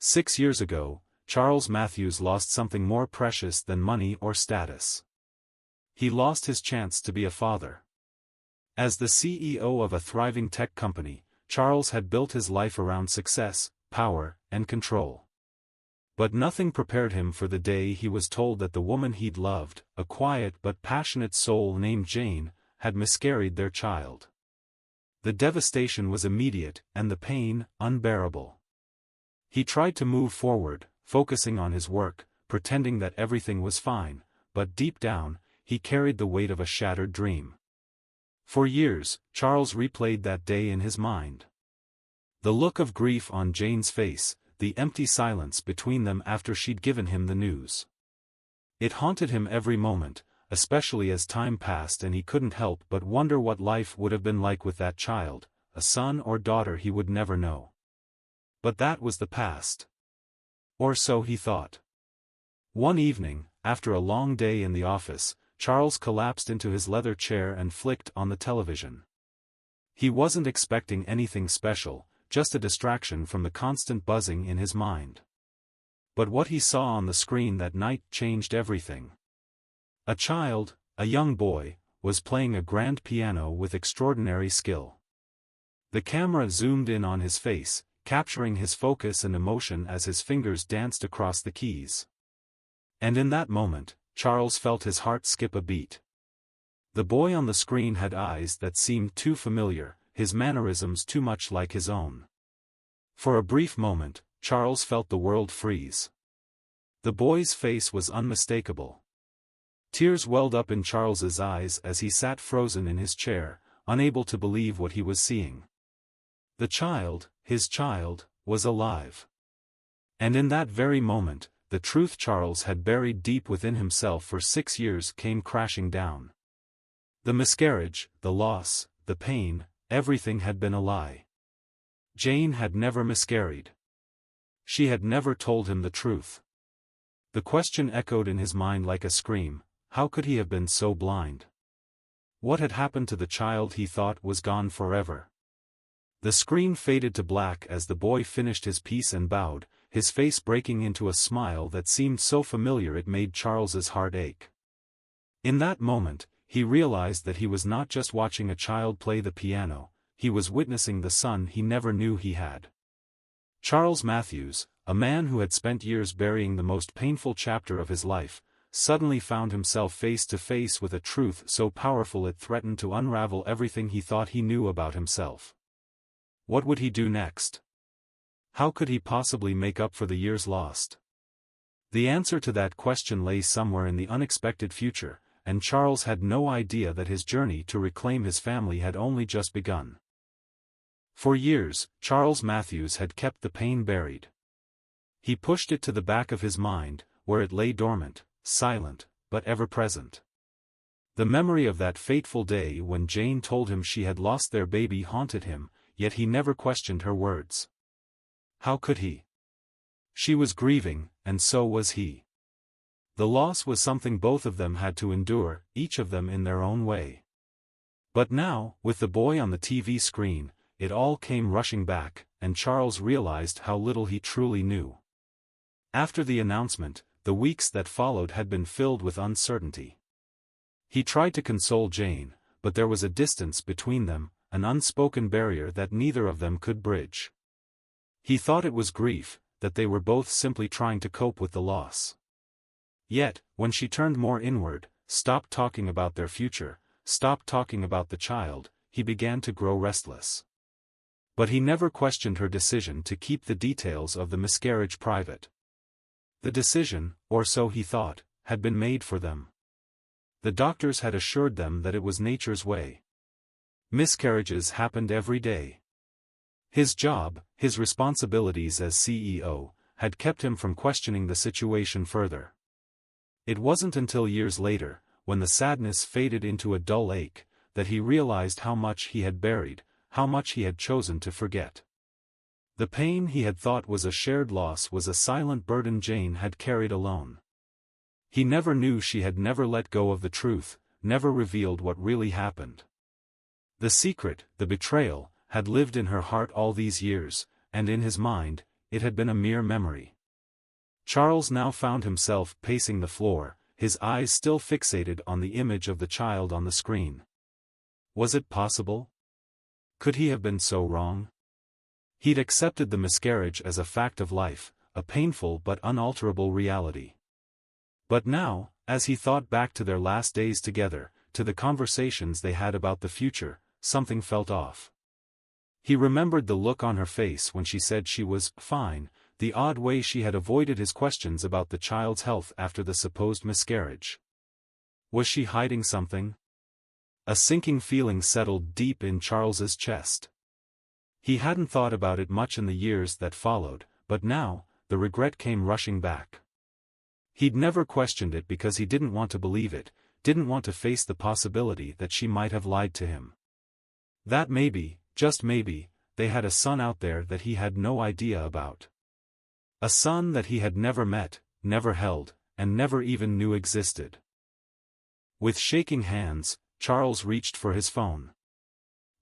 6 years ago, Charles Matthews lost something more precious than money or status. He lost his chance to be a father. As the CEO of a thriving tech company, Charles had built his life around success, power, and control. But nothing prepared him for the day he was told that the woman he'd loved, a quiet but passionate soul named Jane, had miscarried their child. The devastation was immediate and the pain unbearable. He tried to move forward, focusing on his work, pretending that everything was fine, but deep down, he carried the weight of a shattered dream. For years, Charles replayed that day in his mind. The look of grief on Jane's face, the empty silence between them after she'd given him the news. It haunted him every moment, especially as time passed and he couldn't help but wonder what life would have been like with that child, a son or daughter he would never know. But that was the past. Or so he thought. One evening, after a long day in the office, Charles collapsed into his leather chair and flicked on the television. He wasn't expecting anything special, just a distraction from the constant buzzing in his mind. But what he saw on the screen that night changed everything. A child, a young boy, was playing a grand piano with extraordinary skill. The camera zoomed in on his face, capturing his focus and emotion as his fingers danced across the keys. And in that moment, Charles felt his heart skip a beat. The boy on the screen had eyes that seemed too familiar, his mannerisms too much like his own. For a brief moment, Charles felt the world freeze. The boy's face was unmistakable. Tears welled up in Charles's eyes as he sat frozen in his chair, unable to believe what he was seeing. The child, his child, was alive. And in that very moment, the truth Charles had buried deep within himself for 6 years came crashing down. The miscarriage, the loss, the pain, everything had been a lie. Jane had never miscarried. She had never told him the truth. The question echoed in his mind like a scream: how could he have been so blind? What had happened to the child he thought was gone forever? The screen faded to black as the boy finished his piece and bowed, his face breaking into a smile that seemed so familiar it made Charles's heart ache. In that moment, he realized that he was not just watching a child play the piano, he was witnessing the son he never knew he had. Charles Matthews, a man who had spent years burying the most painful chapter of his life, suddenly found himself face to face with a truth so powerful it threatened to unravel everything he thought he knew about himself. What would he do next? How could he possibly make up for the years lost? The answer to that question lay somewhere in the unexpected future, and Charles had no idea that his journey to reclaim his family had only just begun. For years, Charles Matthews had kept the pain buried. He pushed it to the back of his mind, where it lay dormant, silent, but ever-present. The memory of that fateful day when Jane told him she had lost their baby haunted him, yet he never questioned her words. How could he? She was grieving, and so was he. The loss was something both of them had to endure, each of them in their own way. But now, with the boy on the TV screen, it all came rushing back, and Charles realized how little he truly knew. After the announcement, the weeks that followed had been filled with uncertainty. He tried to console Jane, but there was a distance between them, an unspoken barrier that neither of them could bridge. He thought it was grief, that they were both simply trying to cope with the loss. Yet, when she turned more inward, stopped talking about their future, stopped talking about the child, he began to grow restless. But he never questioned her decision to keep the details of the miscarriage private. The decision, or so he thought, had been made for them. The doctors had assured them that it was nature's way. Miscarriages happened every day. His job, his responsibilities as CEO, had kept him from questioning the situation further. It wasn't until years later, when the sadness faded into a dull ache, that he realized how much he had buried, how much he had chosen to forget. The pain he had thought was a shared loss was a silent burden Jane had carried alone. He never knew she had never let go of the truth, never revealed what really happened. The secret, the betrayal, had lived in her heart all these years, and in his mind, it had been a mere memory. Charles now found himself pacing the floor, his eyes still fixated on the image of the child on the screen. Was it possible? Could he have been so wrong? He'd accepted the miscarriage as a fact of life, a painful but unalterable reality. But now, as he thought back to their last days together, to the conversations they had about the future, something felt off. He remembered the look on her face when she said she was fine, the odd way she had avoided his questions about the child's health after the supposed miscarriage. Was she hiding something? A sinking feeling settled deep in Charles's chest. He hadn't thought about it much in the years that followed, but now, the regret came rushing back. He'd never questioned it because he didn't want to believe it, didn't want to face the possibility that she might have lied to him. That maybe, just maybe, they had a son out there that he had no idea about. A son that he had never met, never held, and never even knew existed. With shaking hands, Charles reached for his phone.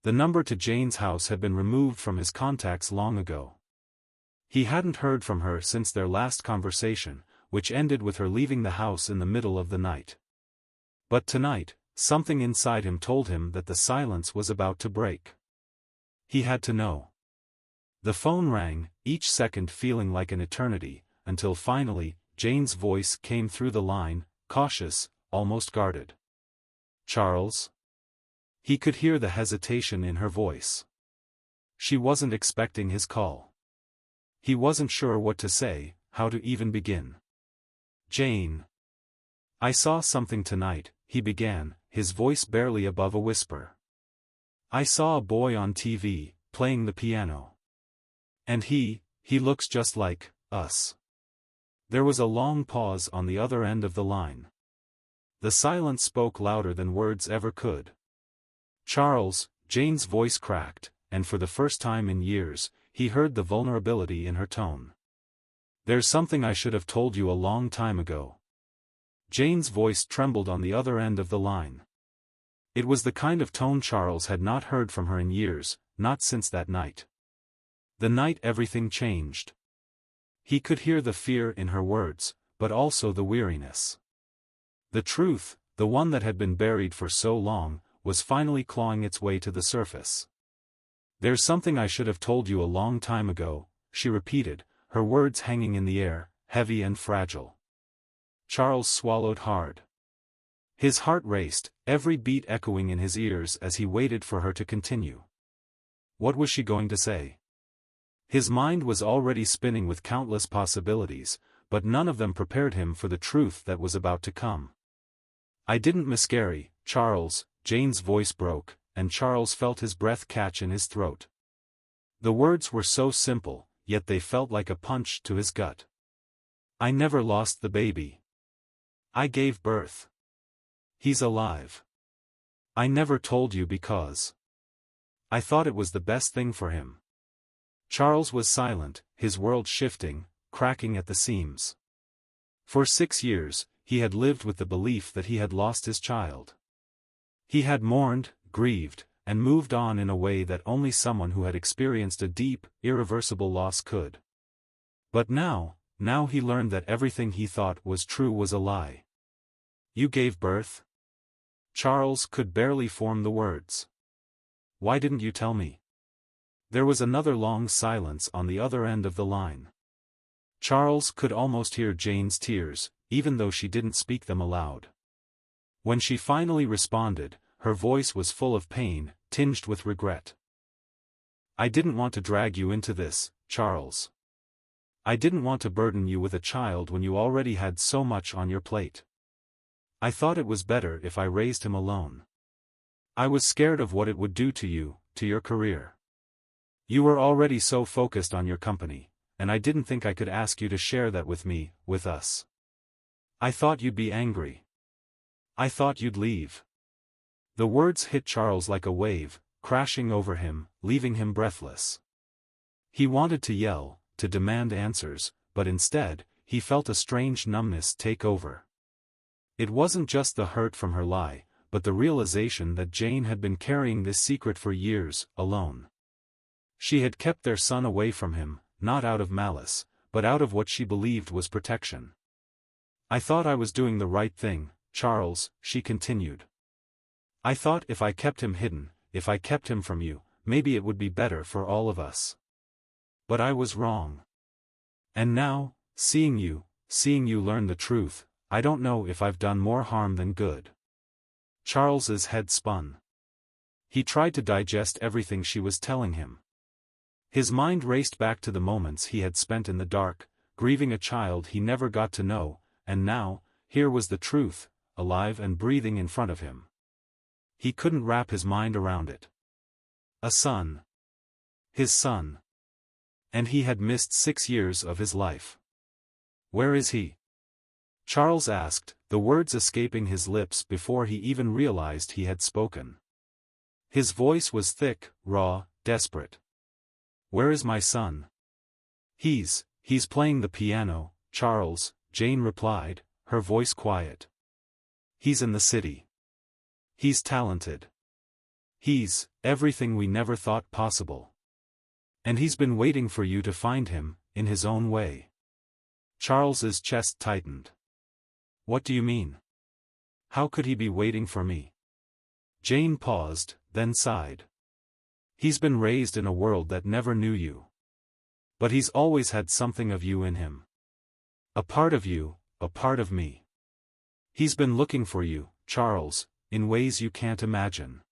The number to Jane's house had been removed from his contacts long ago. He hadn't heard from her since their last conversation, which ended with her leaving the house in the middle of the night. But tonight, something inside him told him that the silence was about to break. He had to know. The phone rang, each second feeling like an eternity, until finally, Jane's voice came through the line, cautious, almost guarded. "Charles?" He could hear the hesitation in her voice. She wasn't expecting his call. He wasn't sure what to say, how to even begin. "Jane. I saw something tonight," he began, his voice barely above a whisper. "I saw a boy on TV, playing the piano. And he looks just like us." There was a long pause on the other end of the line. The silence spoke louder than words ever could. "Charles," Jane's voice cracked, and for the first time in years, he heard the vulnerability in her tone. "There's something I should have told you a long time ago." Jane's voice trembled on the other end of the line. It was the kind of tone Charles had not heard from her in years, not since that night. The night everything changed. He could hear the fear in her words, but also the weariness. The truth, the one that had been buried for so long, was finally clawing its way to the surface. "There's something I should have told you a long time ago," she repeated, her words hanging in the air, heavy and fragile. Charles swallowed hard. His heart raced, every beat echoing in his ears as he waited for her to continue. What was she going to say? His mind was already spinning with countless possibilities, but none of them prepared him for the truth that was about to come. "I didn't miscarry, Charles," Jane's voice broke, and Charles felt his breath catch in his throat. The words were so simple, yet they felt like a punch to his gut. "I never lost the baby. I gave birth. He's alive. I never told you because I thought it was the best thing for him." Charles was silent, his world shifting, cracking at the seams. For 6 years, he had lived with the belief that he had lost his child. He had mourned, grieved, and moved on in a way that only someone who had experienced a deep, irreversible loss could. But now he learned that everything he thought was true was a lie. "You gave birth?" Charles could barely form the words. "Why didn't you tell me?" There was another long silence on the other end of the line. Charles could almost hear Jane's tears, even though she didn't speak them aloud. When she finally responded, her voice was full of pain, tinged with regret. "I didn't want to drag you into this, Charles. I didn't want to burden you with a child when you already had so much on your plate. I thought it was better if I raised him alone. I was scared of what it would do to you, to your career. You were already so focused on your company, and I didn't think I could ask you to share that with me, with us. I thought you'd be angry. I thought you'd leave." The words hit Charles like a wave, crashing over him, leaving him breathless. He wanted to yell, to demand answers, but instead, he felt a strange numbness take over. It wasn't just the hurt from her lie, but the realization that Jane had been carrying this secret for years, alone. She had kept their son away from him, not out of malice, but out of what she believed was protection. "I thought I was doing the right thing, Charles," she continued. "I thought if I kept him hidden, if I kept him from you, maybe it would be better for all of us. But I was wrong. And now, seeing you learn the truth, I don't know if I've done more harm than good." Charles's head spun. He tried to digest everything she was telling him. His mind raced back to the moments he had spent in the dark, grieving a child he never got to know, and now, here was the truth, alive and breathing in front of him. He couldn't wrap his mind around it. A son. His son. And he had missed 6 years of his life. "Where is he?" Charles asked, the words escaping his lips before he even realized he had spoken. His voice was thick, raw, desperate. "Where is my son?" He's playing the piano, Charles," Jane replied, her voice quiet. "He's in the city. He's talented. He's everything we never thought possible. And he's been waiting for you to find him, in his own way." Charles's chest tightened. "What do you mean? How could he be waiting for me?" Jane paused, then sighed. "He's been raised in a world that never knew you. But he's always had something of you in him. A part of you, a part of me. He's been looking for you, Charles, in ways you can't imagine.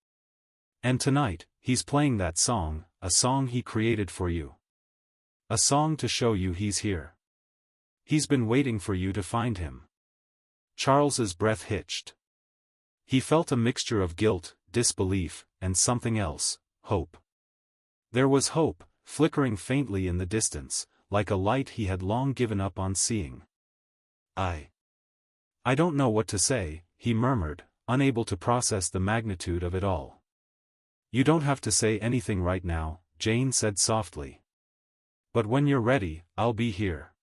And tonight, he's playing that song, a song he created for you. A song to show you he's here. He's been waiting for you to find him." Charles's breath hitched. He felt a mixture of guilt, disbelief, and something else, hope. There was hope, flickering faintly in the distance, like a light he had long given up on seeing. I don't know what to say," he murmured, unable to process the magnitude of it all. "You don't have to say anything right now," Jane said softly. "But when you're ready, I'll be here.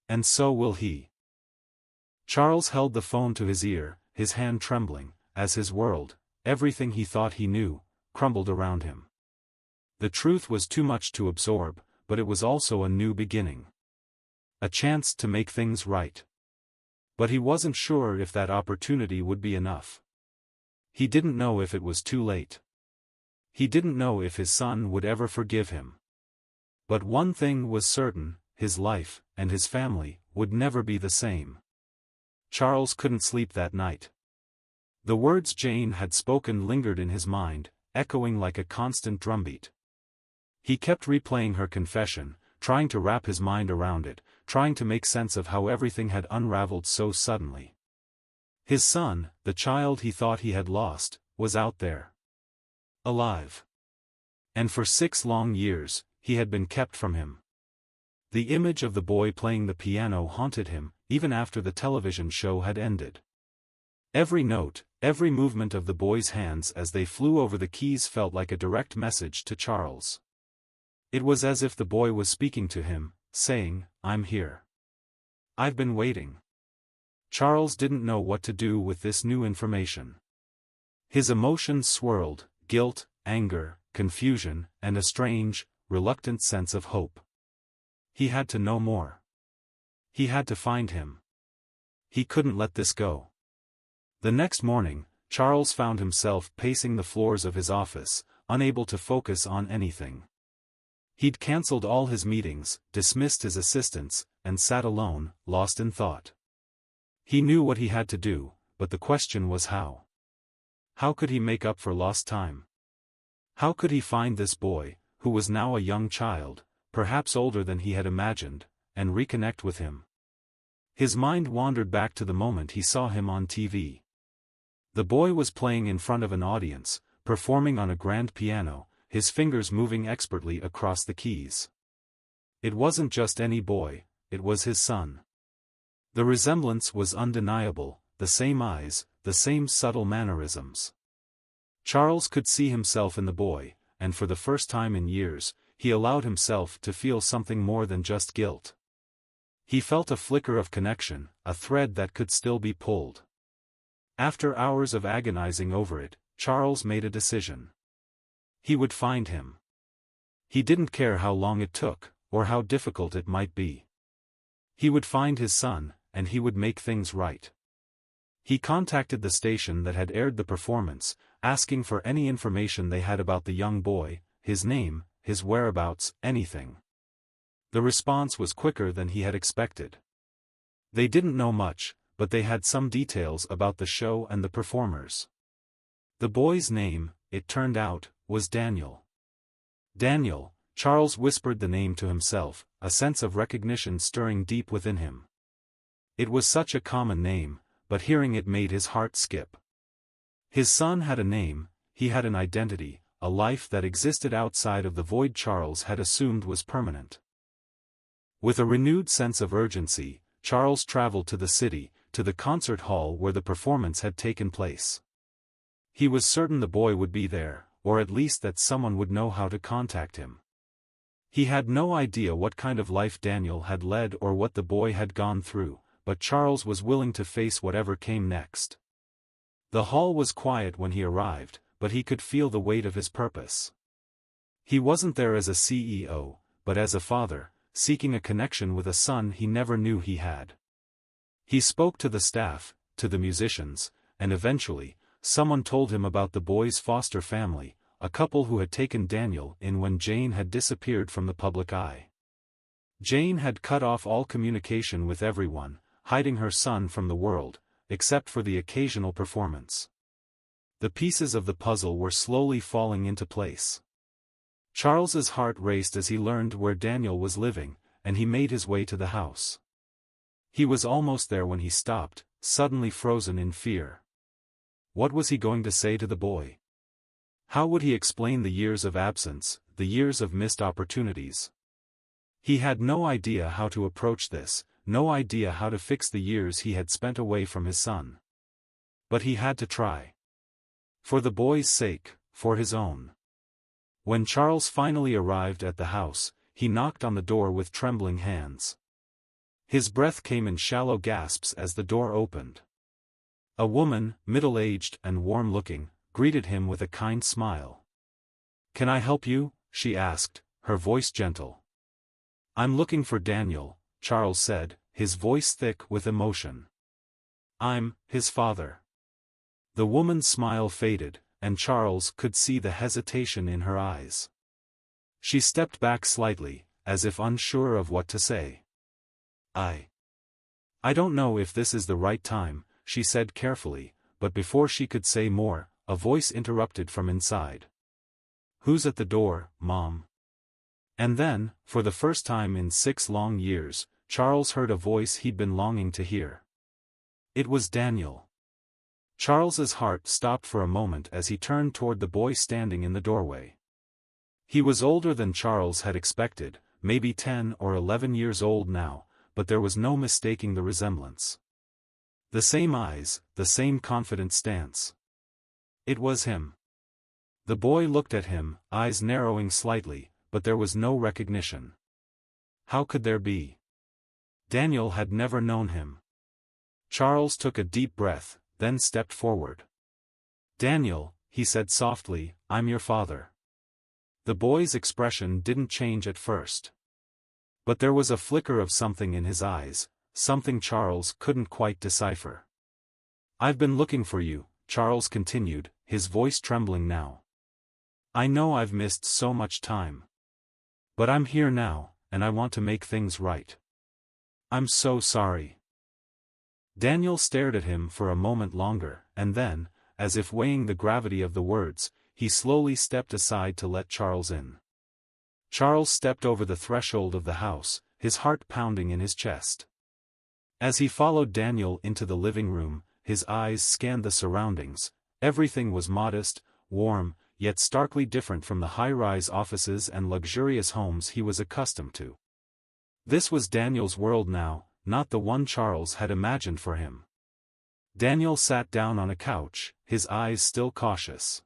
And so will he." Charles held the phone to his ear, his hand trembling, as his world, everything he thought he knew, crumbled around him. The truth was too much to absorb, but it was also a new beginning. A chance to make things right. But he wasn't sure if that opportunity would be enough. He didn't know if it was too late. He didn't know if his son would ever forgive him. But one thing was certain, his life, and his family, would never be the same. Charles couldn't sleep that night. The words Jane had spoken lingered in his mind, echoing like a constant drumbeat. He kept replaying her confession, trying to wrap his mind around it, trying to make sense of how everything had unraveled so suddenly. His son, the child he thought he had lost, was out there. Alive. And for 6 long years, he had been kept from him. The image of the boy playing the piano haunted him, even after the television show had ended. Every note, every movement of the boy's hands as they flew over the keys felt like a direct message to Charles. It was as if the boy was speaking to him, saying, "I'm here. I've been waiting." Charles didn't know what to do with this new information. His emotions swirled, guilt, anger, confusion, and a strange, reluctant sense of hope. He had to know more. He had to find him. He couldn't let this go. The next morning, Charles found himself pacing the floors of his office, unable to focus on anything. He'd cancelled all his meetings, dismissed his assistants, and sat alone, lost in thought. He knew what he had to do, but the question was how. How could he make up for lost time? How could he find this boy, who was now a young child, perhaps older than he had imagined, and reconnect with him? His mind wandered back to the moment he saw him on TV. The boy was playing in front of an audience, performing on a grand piano, his fingers moving expertly across the keys. It wasn't just any boy, it was his son. The resemblance was undeniable, the same eyes, the same subtle mannerisms. Charles could see himself in the boy, and for the first time in years, he allowed himself to feel something more than just guilt. He felt a flicker of connection, a thread that could still be pulled. After hours of agonizing over it, Charles made a decision. He would find him. He didn't care how long it took, or how difficult it might be. He would find his son, and he would make things right. He contacted the station that had aired the performance, asking for any information they had about the young boy, his name, his whereabouts, anything. The response was quicker than he had expected. They didn't know much, but they had some details about the show and the performers. The boy's name, it turned out, was Daniel. Daniel, Charles whispered the name to himself, a sense of recognition stirring deep within him. It was such a common name, but hearing it made his heart skip. His son had a name, he had an identity, a life that existed outside of the void Charles had assumed was permanent. With a renewed sense of urgency, Charles traveled to the city, to the concert hall where the performance had taken place. He was certain the boy would be there, or at least that someone would know how to contact him. He had no idea what kind of life Daniel had led or what the boy had gone through, but Charles was willing to face whatever came next. The hall was quiet when he arrived, but he could feel the weight of his purpose. He wasn't there as a CEO, but as a father, seeking a connection with a son he never knew he had. He spoke to the staff, to the musicians, and eventually, someone told him about the boy's foster family, a couple who had taken Daniel in when Jane had disappeared from the public eye. Jane had cut off all communication with everyone, hiding her son from the world, except for the occasional performance. The pieces of the puzzle were slowly falling into place. Charles's heart raced as he learned where Daniel was living, and he made his way to the house. He was almost there when he stopped, suddenly frozen in fear. What was he going to say to the boy? How would he explain the years of absence, the years of missed opportunities? He had no idea how to approach this, no idea how to fix the years he had spent away from his son. But he had to try. For the boy's sake, for his own. When Charles finally arrived at the house, he knocked on the door with trembling hands. His breath came in shallow gasps as the door opened. A woman, middle-aged and warm-looking, greeted him with a kind smile. "Can I help you?" she asked, her voice gentle. "I'm looking for Daniel," Charles said, his voice thick with emotion. "I'm his father." The woman's smile faded, and Charles could see the hesitation in her eyes. She stepped back slightly, as if unsure of what to say. I don't know if this is the right time," she said carefully, but before she could say more, a voice interrupted from inside. "Who's at the door, Mom?" And then, for the first time in 6 long years, Charles heard a voice he'd been longing to hear. It was Daniel. Charles's heart stopped for a moment as he turned toward the boy standing in the doorway. He was older than Charles had expected, maybe 10 or 11 years old now, but there was no mistaking the resemblance. The same eyes, the same confident stance. It was him. The boy looked at him, eyes narrowing slightly, but there was no recognition. How could there be? Daniel had never known him. Charles took a deep breath, then stepped forward. "Daniel," he said softly, "I'm your father." The boy's expression didn't change at first. But there was a flicker of something in his eyes, something Charles couldn't quite decipher. "I've been looking for you," Charles continued, his voice trembling now. "I know I've missed so much time. But I'm here now, and I want to make things right. I'm so sorry." Daniel stared at him for a moment longer, and then, as if weighing the gravity of the words, he slowly stepped aside to let Charles in. Charles stepped over the threshold of the house, his heart pounding in his chest. As he followed Daniel into the living room, his eyes scanned the surroundings. Everything was modest, warm, yet starkly different from the high-rise offices and luxurious homes he was accustomed to. This was Daniel's world now, not the one Charles had imagined for him. Daniel sat down on a couch, his eyes still cautious.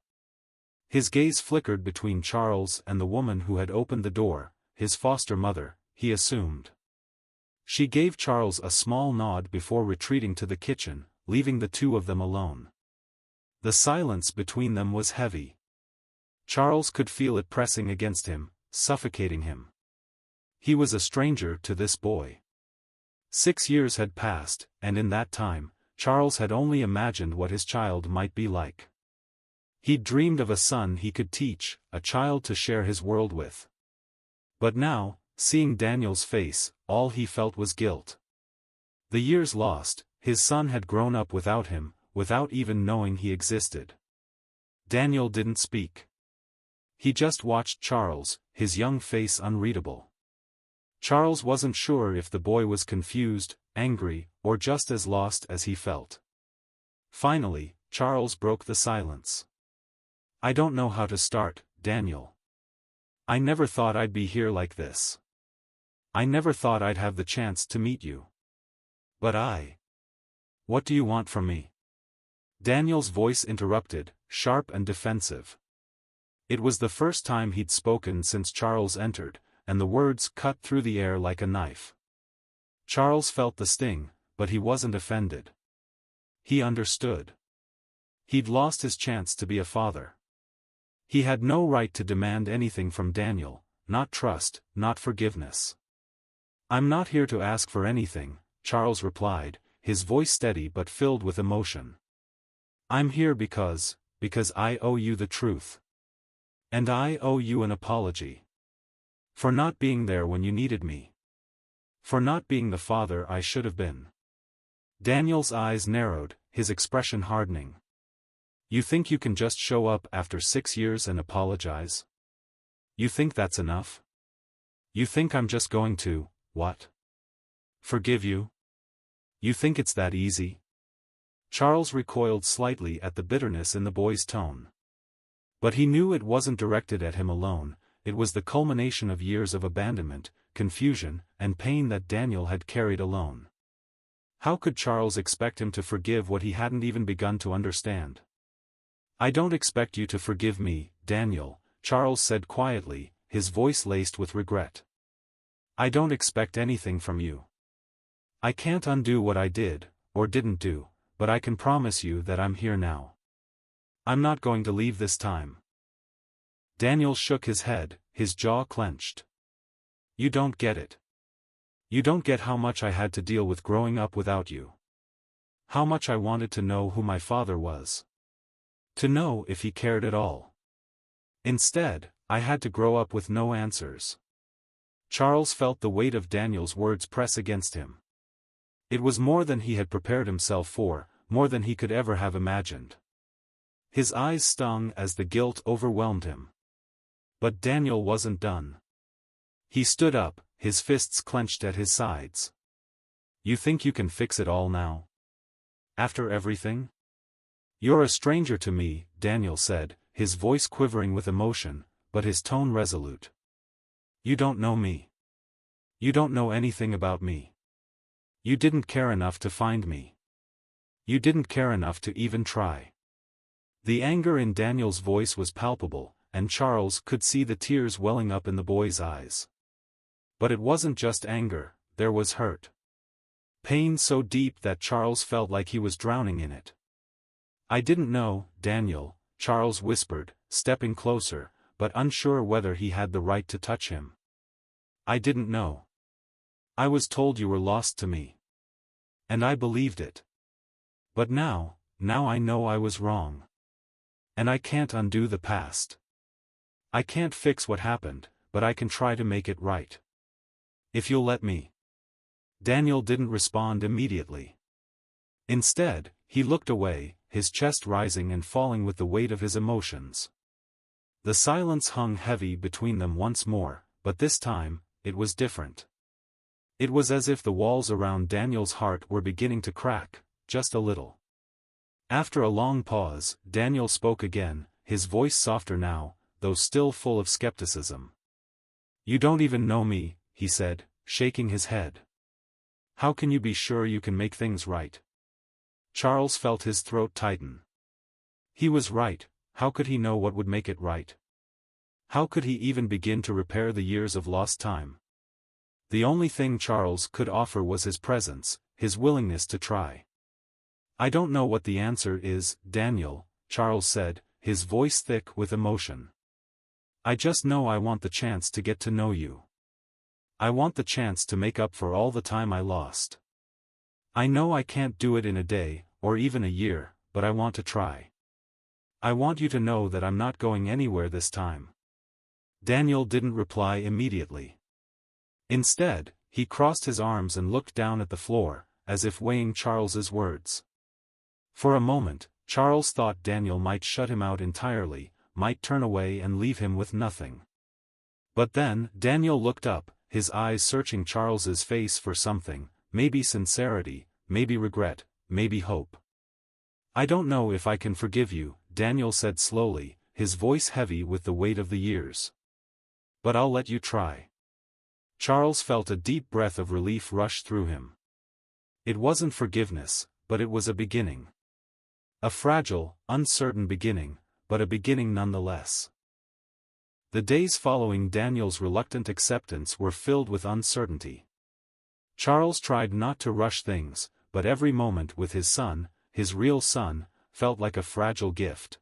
His gaze flickered between Charles and the woman who had opened the door, his foster mother, he assumed. She gave Charles a small nod before retreating to the kitchen, leaving the two of them alone. The silence between them was heavy. Charles could feel it pressing against him, suffocating him. He was a stranger to this boy. 6 years had passed, and in that time, Charles had only imagined what his child might be like. He'd dreamed of a son he could teach, a child to share his world with. But now, seeing Daniel's face, all he felt was guilt. The years lost, his son had grown up without him, without even knowing he existed. Daniel didn't speak. He just watched Charles, his young face unreadable. Charles wasn't sure if the boy was confused, angry, or just as lost as he felt. Finally, Charles broke the silence. "I don't know how to start, Daniel. I never thought I'd be here like this. I never thought I'd have the chance to meet you. But What do you want from me?" Daniel's voice interrupted, sharp and defensive. It was the first time he'd spoken since Charles entered, and the words cut through the air like a knife. Charles felt the sting, but he wasn't offended. He understood. He'd lost his chance to be a father. He had no right to demand anything from Daniel, not trust, not forgiveness. "I'm not here to ask for anything," Charles replied, his voice steady but filled with emotion. "I'm here because I owe you the truth. And I owe you an apology. For not being there when you needed me. For not being the father I should have been." Daniel's eyes narrowed, his expression hardening. "You think you can just show up after 6 years and apologize? You think that's enough? You think I'm just going to, what? Forgive you? You think it's that easy?" Charles recoiled slightly at the bitterness in the boy's tone. But he knew it wasn't directed at him alone, it was the culmination of years of abandonment, confusion, and pain that Daniel had carried alone. How could Charles expect him to forgive what he hadn't even begun to understand? "I don't expect you to forgive me, Daniel," Charles said quietly, his voice laced with regret. "I don't expect anything from you. I can't undo what I did, or didn't do, but I can promise you that I'm here now. I'm not going to leave this time." Daniel shook his head, his jaw clenched. "You don't get it. You don't get how much I had to deal with growing up without you. How much I wanted to know who my father was. To know if he cared at all. Instead, I had to grow up with no answers." Charles felt the weight of Daniel's words press against him. It was more than he had prepared himself for, more than he could ever have imagined. His eyes stung as the guilt overwhelmed him. But Daniel wasn't done. He stood up, his fists clenched at his sides. "You think you can fix it all now? After everything? You're a stranger to me," Daniel said, his voice quivering with emotion, but his tone resolute. "You don't know me. You don't know anything about me. You didn't care enough to find me. You didn't care enough to even try." The anger in Daniel's voice was palpable, and Charles could see the tears welling up in the boy's eyes. But it wasn't just anger, there was hurt. Pain so deep that Charles felt like he was drowning in it. "I didn't know, Daniel," Charles whispered, stepping closer, but unsure whether he had the right to touch him. "I didn't know. I was told you were lost to me. And I believed it. But now I know I was wrong. And I can't undo the past. I can't fix what happened, but I can try to make it right. If you'll let me." Daniel didn't respond immediately. Instead, he looked away, his chest rising and falling with the weight of his emotions. The silence hung heavy between them once more, but this time, it was different. It was as if the walls around Daniel's heart were beginning to crack, just a little. After a long pause, Daniel spoke again, his voice softer now, though still full of skepticism. "You don't even know me," he said, shaking his head. "How can you be sure you can make things right?" Charles felt his throat tighten. He was right, how could he know what would make it right? How could he even begin to repair the years of lost time? The only thing Charles could offer was his presence, his willingness to try. "I don't know what the answer is, Daniel," Charles said, his voice thick with emotion. "I just know I want the chance to get to know you. I want the chance to make up for all the time I lost. I know I can't do it in a day, or even a year, but I want to try. I want you to know that I'm not going anywhere this time." Daniel didn't reply immediately. Instead, he crossed his arms and looked down at the floor, as if weighing Charles's words. For a moment, Charles thought Daniel might shut him out entirely, might turn away and leave him with nothing. But then, Daniel looked up, his eyes searching Charles's face for something, maybe sincerity, maybe regret, maybe hope. "I don't know if I can forgive you," Daniel said slowly, his voice heavy with the weight of the years. "But I'll let you try." Charles felt a deep breath of relief rush through him. It wasn't forgiveness, but it was a beginning. A fragile, uncertain beginning, but a beginning nonetheless. The days following Daniel's reluctant acceptance were filled with uncertainty. Charles tried not to rush things, but every moment with his son, his real son, felt like a fragile gift.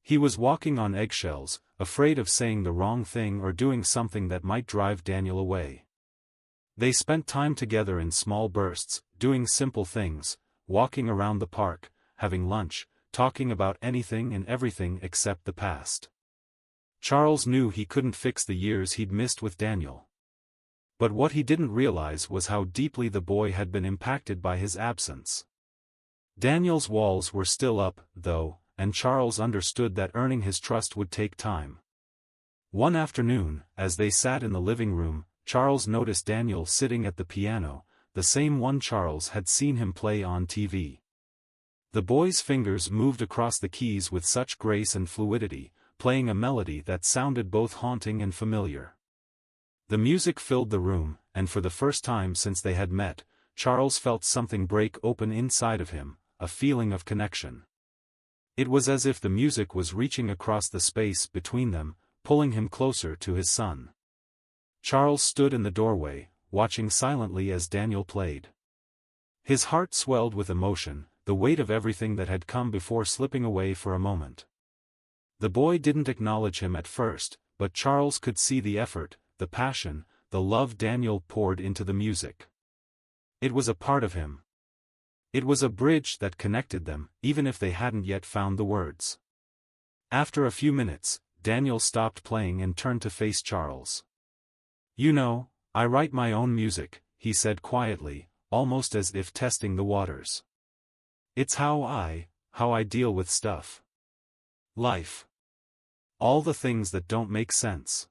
He was walking on eggshells, afraid of saying the wrong thing or doing something that might drive Daniel away. They spent time together in small bursts, doing simple things, walking around the park, having lunch, talking about anything and everything except the past. Charles knew he couldn't fix the years he'd missed with Daniel. But what he didn't realize was how deeply the boy had been impacted by his absence. Daniel's walls were still up, though, and Charles understood that earning his trust would take time. One afternoon, as they sat in the living room, Charles noticed Daniel sitting at the piano, the same one Charles had seen him play on TV. The boy's fingers moved across the keys with such grace and fluidity, playing a melody that sounded both haunting and familiar. The music filled the room, and for the first time since they had met, Charles felt something break open inside of him, a feeling of connection. It was as if the music was reaching across the space between them, pulling him closer to his son. Charles stood in the doorway, watching silently as Daniel played. His heart swelled with emotion, the weight of everything that had come before slipping away for a moment. The boy didn't acknowledge him at first, but Charles could see the effort, the passion, the love Daniel poured into the music. It was a part of him. It was a bridge that connected them, even if they hadn't yet found the words. After a few minutes, Daniel stopped playing and turned to face Charles. "You know, I write my own music," he said quietly, almost as if testing the waters. "It's how I deal with stuff. Life. All the things that don't make sense."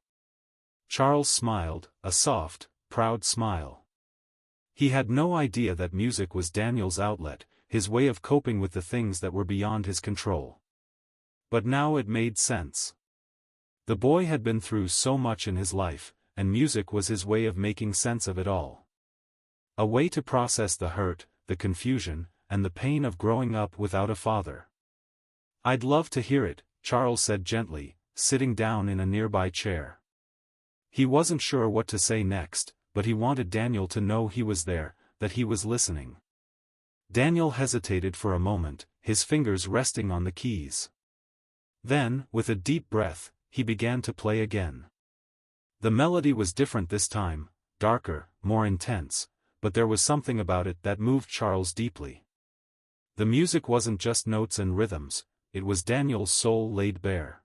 Charles smiled, a soft, proud smile. He had no idea that music was Daniel's outlet, his way of coping with the things that were beyond his control. But now it made sense. The boy had been through so much in his life, and music was his way of making sense of it all. A way to process the hurt, the confusion, and the pain of growing up without a father. "I'd love to hear it," Charles said gently, sitting down in a nearby chair. He wasn't sure what to say next, but he wanted Daniel to know he was there, that he was listening. Daniel hesitated for a moment, his fingers resting on the keys. Then, with a deep breath, he began to play again. The melody was different this time, darker, more intense, but there was something about it that moved Charles deeply. The music wasn't just notes and rhythms, it was Daniel's soul laid bare.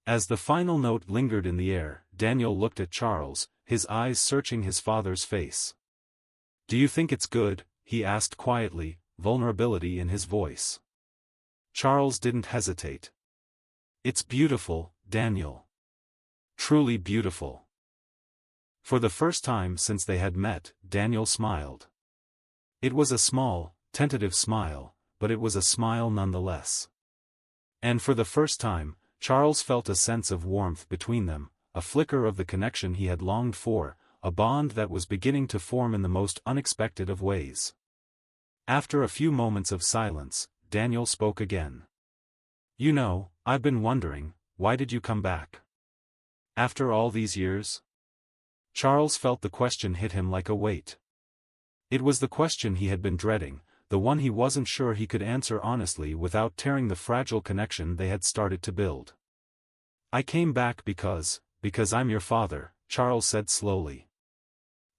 As the final note lingered in the air, Daniel looked at Charles, his eyes searching his father's face. "Do you think it's good?" he asked quietly, vulnerability in his voice. Charles didn't hesitate. "It's beautiful, Daniel. Truly beautiful." For the first time since they had met, Daniel smiled. It was a small, tentative smile, but it was a smile nonetheless. And for the first time, Charles felt a sense of warmth between them, a flicker of the connection he had longed for, a bond that was beginning to form in the most unexpected of ways. After a few moments of silence, Daniel spoke again. "You know, I've been wondering, why did you come back? After all these years?" Charles felt the question hit him like a weight. It was the question he had been dreading, the one he wasn't sure he could answer honestly without tearing the fragile connection they had started to build. "I came back because I'm your father," Charles said slowly.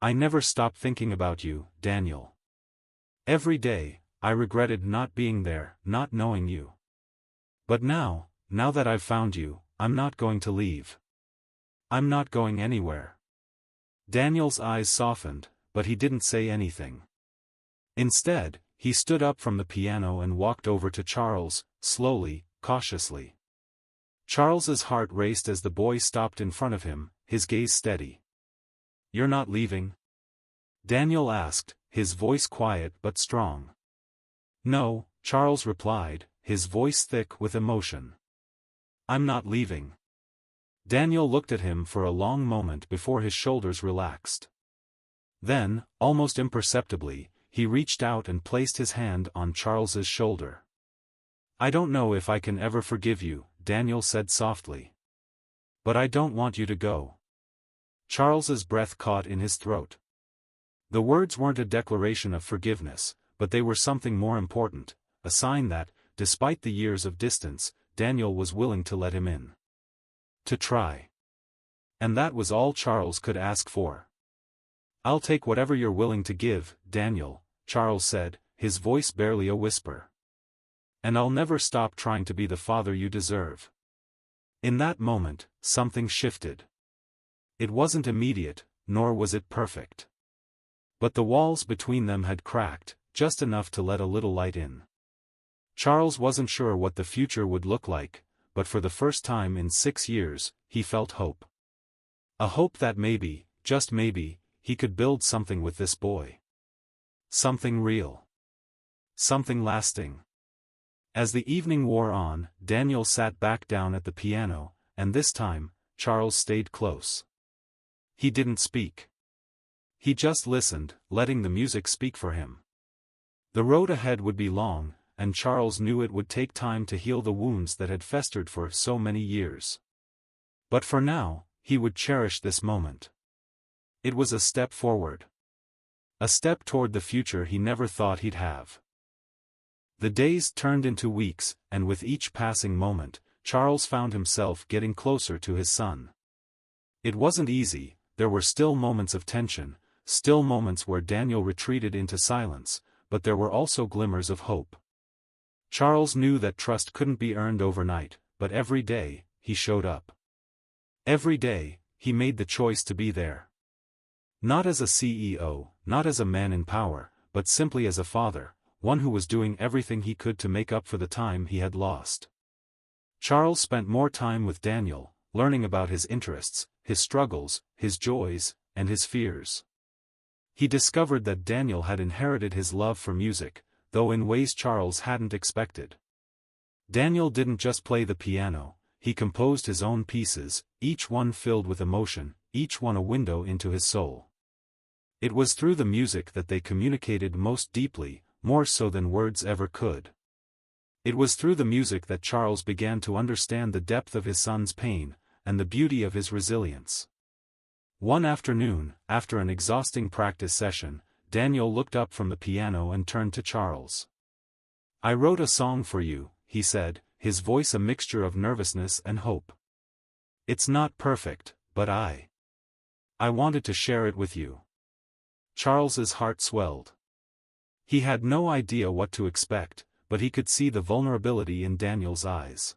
I never stopped thinking about you, Daniel. Every day, I regretted not being there, not knowing you. But now that I've found you, I'm not going to leave. I'm not going anywhere. Daniel's eyes softened, but he didn't say anything. Instead, he stood up from the piano and walked over to Charles, slowly, cautiously. Charles's heart raced as the boy stopped in front of him, his gaze steady. "You're not leaving?" Daniel asked, his voice quiet but strong. "No," Charles replied, his voice thick with emotion. "I'm not leaving." Daniel looked at him for a long moment before his shoulders relaxed. Then, almost imperceptibly, he reached out and placed his hand on Charles's shoulder. "I don't know if I can ever forgive you," Daniel said softly. "But I don't want you to go." Charles's breath caught in his throat. The words weren't a declaration of forgiveness, but they were something more important, a sign that, despite the years of distance, Daniel was willing to let him in. To try. And that was all Charles could ask for. "I'll take whatever you're willing to give, Daniel," Charles said, his voice barely a whisper. "And I'll never stop trying to be the father you deserve." In that moment, something shifted. It wasn't immediate, nor was it perfect. But the walls between them had cracked, just enough to let a little light in. Charles wasn't sure what the future would look like, but for the first time in 6 years, he felt hope. A hope that maybe, just maybe, he could build something with this boy. Something real. Something lasting. As the evening wore on, Daniel sat back down at the piano, and this time, Charles stayed close. He didn't speak. He just listened, letting the music speak for him. The road ahead would be long, and Charles knew it would take time to heal the wounds that had festered for so many years. But for now, he would cherish this moment. It was a step forward. A step toward the future he never thought he'd have. The days turned into weeks, and with each passing moment, Charles found himself getting closer to his son. It wasn't easy, there were still moments of tension, still moments where Daniel retreated into silence, but there were also glimmers of hope. Charles knew that trust couldn't be earned overnight, but every day, he showed up. Every day, he made the choice to be there. Not as a CEO, not as a man in power, but simply as a father, one who was doing everything he could to make up for the time he had lost. Charles spent more time with Daniel, learning about his interests, his struggles, his joys, and his fears. He discovered that Daniel had inherited his love for music, though in ways Charles hadn't expected. Daniel didn't just play the piano, he composed his own pieces, each one filled with emotion, each one a window into his soul. It was through the music that they communicated most deeply, more so than words ever could. It was through the music that Charles began to understand the depth of his son's pain, and the beauty of his resilience. One afternoon, after an exhausting practice session, Daniel looked up from the piano and turned to Charles. "I wrote a song for you," he said, his voice a mixture of nervousness and hope. "It's not perfect, but I wanted to share it with you." Charles's heart swelled. He had no idea what to expect, but he could see the vulnerability in Daniel's eyes.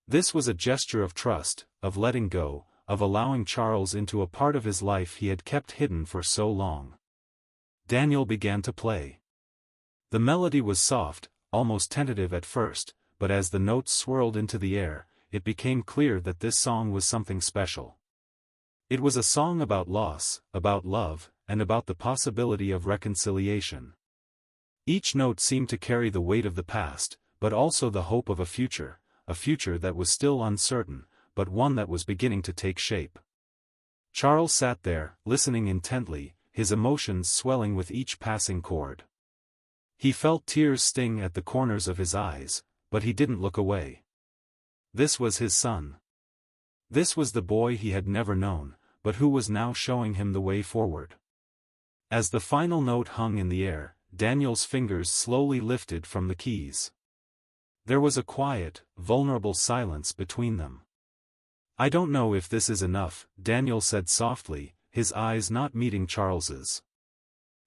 This was a gesture of trust, of letting go, of allowing Charles into a part of his life he had kept hidden for so long. Daniel began to play. The melody was soft, almost tentative at first, but as the notes swirled into the air, it became clear that this song was something special. It was a song about loss, about love, and about the possibility of reconciliation. Each note seemed to carry the weight of the past, but also the hope of a future that was still uncertain, but one that was beginning to take shape. Charles sat there, listening intently, his emotions swelling with each passing chord. He felt tears sting at the corners of his eyes, but he didn't look away. This was his son. This was the boy he had never known, but who was now showing him the way forward. As the final note hung in the air, Daniel's fingers slowly lifted from the keys. There was a quiet, vulnerable silence between them. "I don't know if this is enough," Daniel said softly, his eyes not meeting Charles's.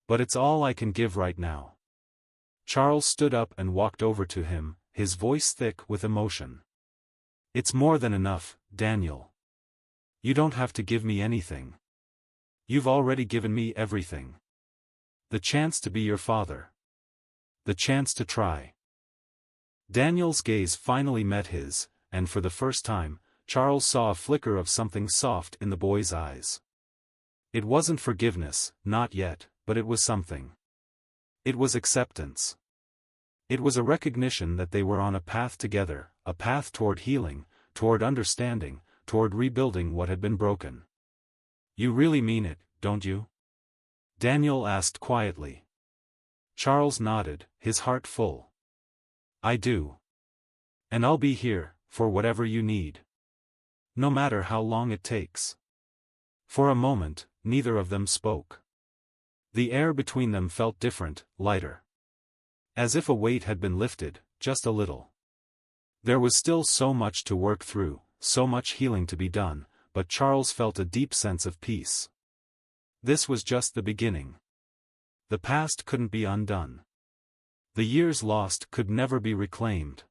"But it's all I can give right now." Charles stood up and walked over to him, his voice thick with emotion. "It's more than enough, Daniel. You don't have to give me anything. You've already given me everything. The chance to be your father. The chance to try." Daniel's gaze finally met his, and for the first time, Charles saw a flicker of something soft in the boy's eyes. It wasn't forgiveness, not yet, but it was something. It was acceptance. It was a recognition that they were on a path together, a path toward healing, toward understanding, toward rebuilding what had been broken. "You really mean it, don't you?" Daniel asked quietly. Charles nodded, his heart full. "I do. And I'll be here, for whatever you need. No matter how long it takes." For a moment, neither of them spoke. The air between them felt different, lighter. As if a weight had been lifted, just a little. There was still so much to work through, so much healing to be done, but Charles felt a deep sense of peace. This was just the beginning. The past couldn't be undone. The years lost could never be reclaimed.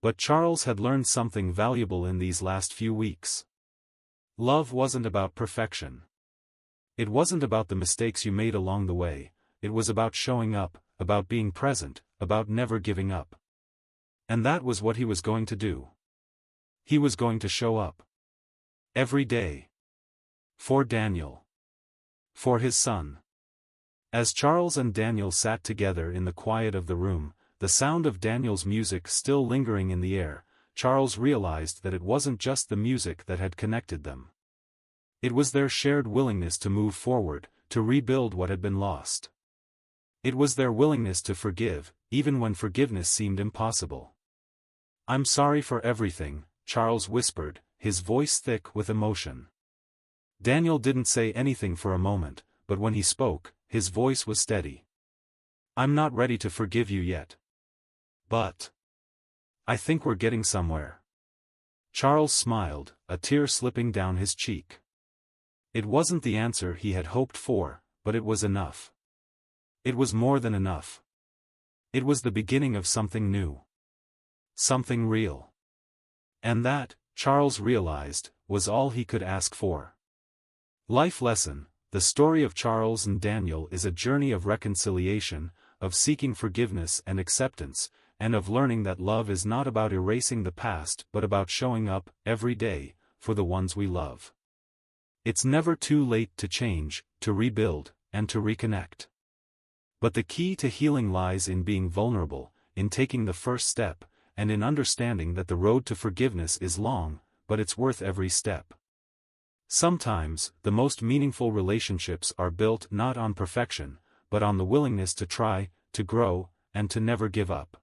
But Charles had learned something valuable in these last few weeks. Love wasn't about perfection. It wasn't about the mistakes you made along the way, it was about showing up, about being present, about never giving up. And that was what he was going to do. He was going to show up. Every day. For Daniel. For his son. As Charles and Daniel sat together in the quiet of the room, the sound of Daniel's music still lingering in the air, Charles realized that it wasn't just the music that had connected them. It was their shared willingness to move forward, to rebuild what had been lost. It was their willingness to forgive, even when forgiveness seemed impossible. "I'm sorry for everything," Charles whispered, his voice thick with emotion. Daniel didn't say anything for a moment, but when he spoke, his voice was steady. "I'm not ready to forgive you yet. But I think we're getting somewhere." Charles smiled, a tear slipping down his cheek. It wasn't the answer he had hoped for, but it was enough. It was more than enough. It was the beginning of something new. Something real. And that, Charles realized, was all he could ask for. Life lesson: the story of Charles and Daniel is a journey of reconciliation, of seeking forgiveness and acceptance, and of learning that love is not about erasing the past but about showing up, every day, for the ones we love. It's never too late to change, to rebuild, and to reconnect. But the key to healing lies in being vulnerable, in taking the first step, and in understanding that the road to forgiveness is long, but it's worth every step. Sometimes, the most meaningful relationships are built not on perfection, but on the willingness to try, to grow, and to never give up.